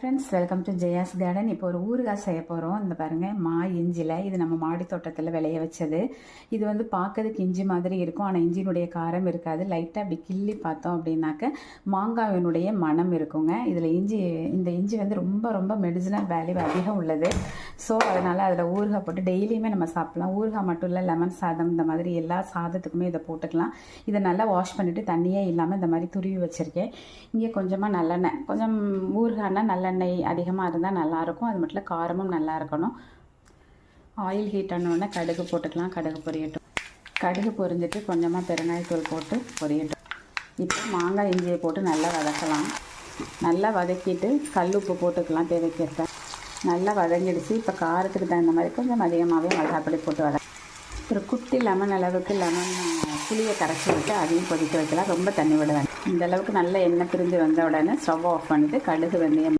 Friends, welcome to Jaya's garden. இப்போ ஒரு ஊறுகாய் செய்ய போகிறோம். இந்த பாருங்கள், இஞ்சியில் இது நம்ம மாடி தோட்டத்தில் விளைய வச்சது. இது வந்து பார்க்கறதுக்கு இஞ்சி மாதிரி இருக்கும், ஆனால் இஞ்சியினுடைய காரம் இருக்காது. லைட்டாக அப்படி கிள்ளி பார்த்தோம் அப்படின்னாக்க மாங்காயினுடைய மனம் இருக்குங்க. இதில் இந்த இஞ்சி வந்து ரொம்ப ரொம்ப மெடிசினல் வேல்யூ அதிகம் உள்ளது. ஸோ அதனால் அதில் ஊறுகாய் போட்டு டெய்லியுமே நம்ம சாப்பிட்லாம். ஊறுகாய் மட்டும் இல்லை, லெமன் சாதம் இந்த மாதிரி எல்லா சாதத்துக்குமே இதை போட்டுக்கலாம். இதை நல்லா வாஷ் பண்ணிவிட்டு தண்ணியே இல்லாமல் இந்த மாதிரி துருவி வச்சுருக்கேன். இங்கே கொஞ்சமாக நல்லெண்ணெய், கொஞ்சம் ஊறுகாய்னா நல்லெண்ணெய் அதிகமாக இருந்தால் நல்லாயிருக்கும். அது மட்டும் இல்லை, காரமும் நல்லா இருக்கணும். ஆயில் ஹீட் ஆனோடனே கடுகு போட்டுக்கலாம். கடுகு பொரியட்டும். கடுகு பொரிஞ்சிட்டு கொஞ்சமாக பெருங்காயத்தூள் போட்டு பொரியட்டும். இப்போ மாங்காய் இஞ்சியை போட்டு நல்லா வதக்கலாம். நல்லா வதக்கிட்டு கல் உப்பு போட்டுக்கலாம் தேவைக்கேற்ப. நல்லா வதங்கிடுச்சு. இப்போ காரத்துக்கு தகுந்த மாதிரி கொஞ்சம் அதிகமாகவே மிளகாப்பொடி போட்டு ஒரு குட்டி லெமன் அளவுக்கு புளியை கரைச்சி விட்டு அதையும் கொதிக்க வைக்கலாம். ரொம்ப தண்ணி விட வேண்டாம். இந்த அளவுக்கு நல்ல எண்ணெய் பிரிஞ்சு வந்த உடனே ஸ்டவ் ஆஃப் பண்ணிவிட்டு கடுகு வெந்தயம்